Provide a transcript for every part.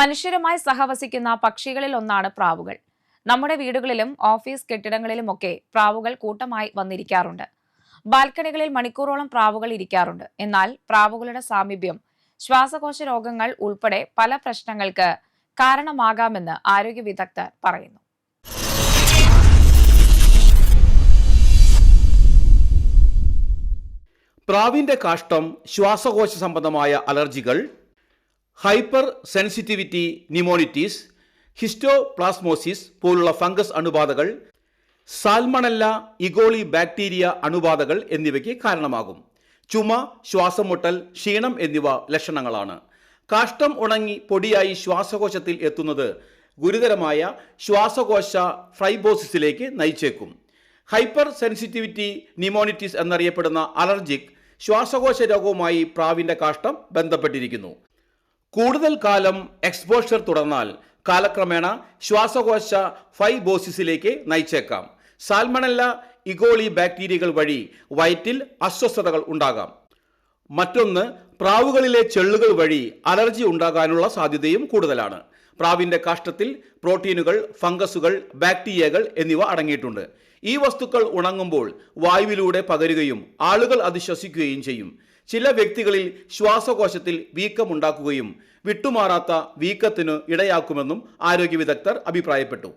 മനുഷ്യരുമായി സഹവസിക്കുന്ന പക്ഷികളിൽ ഒന്നാണ് പ്രാവുകൾ. നമ്മുടെ വീടുകളിലും ഓഫീസ് കെട്ടിടങ്ങളിലുമൊക്കെ പ്രാവുകൾ കൂട്ടമായി വന്നിരിക്കാറുണ്ട്. ബാൽക്കണികളിൽ മണിക്കൂറോളം പ്രാവുകൾ ഇരിക്കാറുണ്ട്. എന്നാൽ പ്രാവുകളുടെ സാമീപ്യം ശ്വാസകോശ രോഗങ്ങൾ ഉൾപ്പെടെ പല പ്രശ്നങ്ങൾക്ക് കാരണമാകാമെന്ന് ആരോഗ്യ വിദഗ്ധർ പറയുന്നു. പ്രാവിന്റെ കാഷ്ടം ശ്വാസകോശ സംബന്ധമായ അലർജികൾ, ഹൈപ്പർ സെൻസിറ്റിവിറ്റി ന്യൂമോണിറ്റീസ്, ഹിസ്റ്റോപ്ലാസ്മോസിസ് പോലുള്ള ഫംഗസ് അണുബാധകൾ, സാൽമണല്ല ഇഗോളി ബാക്ടീരിയ അണുബാധകൾ എന്നിവയ്ക്ക് കാരണമാകും. ചുമ, ശ്വാസം മുട്ടൽ, ക്ഷീണം എന്നിവ ലക്ഷണങ്ങളാണ്. കാഷ്ടം ഉണങ്ങി പൊടിയായി ശ്വാസകോശത്തിൽ എത്തുന്നത് ഗുരുതരമായ ശ്വാസകോശ ഫൈബ്രോസിസിലേക്ക് നയിച്ചേക്കും. ഹൈപ്പർ സെൻസിറ്റിവിറ്റി ന്യൂമോണിറ്റീസ് എന്നറിയപ്പെടുന്ന അലർജിക് ശ്വാസകോശ രോഗവുമായി പ്രാവിന്റെ കാഷ്ടം ബന്ധപ്പെട്ടിരിക്കുന്നു. കൂടുതൽ കാലം എക്സ്പോഷർ തുടർന്നാൽ കാലക്രമേണ ശ്വാസകോശ ഫൈബ്രോസിസിലേക്ക് നയിച്ചേക്കാം. സാൽമണല്ല ഇഗോളി ബാക്ടീരിയകൾ വഴി വയറ്റിൽ അസ്വസ്ഥതകൾ ഉണ്ടാകാം. മറ്റൊന്ന്, പ്രാവുകളിലെ ചെള്ളുകൾ വഴി അലർജി ഉണ്ടാകാനുള്ള സാധ്യതയും കൂടുതലാണ്. പ്രാവിന്റെ കാഷ്ടത്തിൽ പ്രോട്ടീനുകൾ, ഫംഗസുകൾ, ബാക്ടീരിയകൾ എന്നിവ അടങ്ങിയിട്ടുണ്ട്. ഈ വസ്തുക്കൾ ഉണങ്ങുമ്പോൾ വായുവിലൂടെ പകരുകയും ആളുകൾ അത് ശ്വസിക്കുകയും ചെയ്യും. ചില വ്യക്തികളിൽ ശ്വാസകോശത്തിൽ വീക്കമുണ്ടാക്കുകയും വിട്ടുമാറാത്ത വീക്കത്തിന് ഇടയാക്കുമെന്നും ആരോഗ്യ വിദഗ്ധർ അഭിപ്രായപ്പെട്ടു.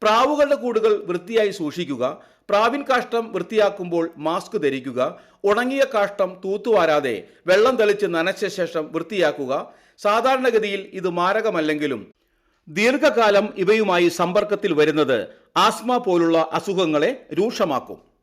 പ്രാവുകളുടെ കൂടുകൾ വൃത്തിയായി സൂക്ഷിക്കുക. പ്രാവിൻ കാഷ്ടം വൃത്തിയാക്കുമ്പോൾ മാസ്ക് ധരിക്കുക. ഉണങ്ങിയ കാഷ്ടം തൂത്തുവാരാതെ വെള്ളം തെളിച്ച് നനച്ച ശേഷം വൃത്തിയാക്കുക. സാധാരണഗതിയിൽ ഇത് മാരകമല്ലെങ്കിലും ദീർഘകാലം ഇവയുമായി സമ്പർക്കത്തിൽ വരുന്നത് ആസ്മ പോലുള്ള അസുഖങ്ങളെ രൂക്ഷമാക്കും.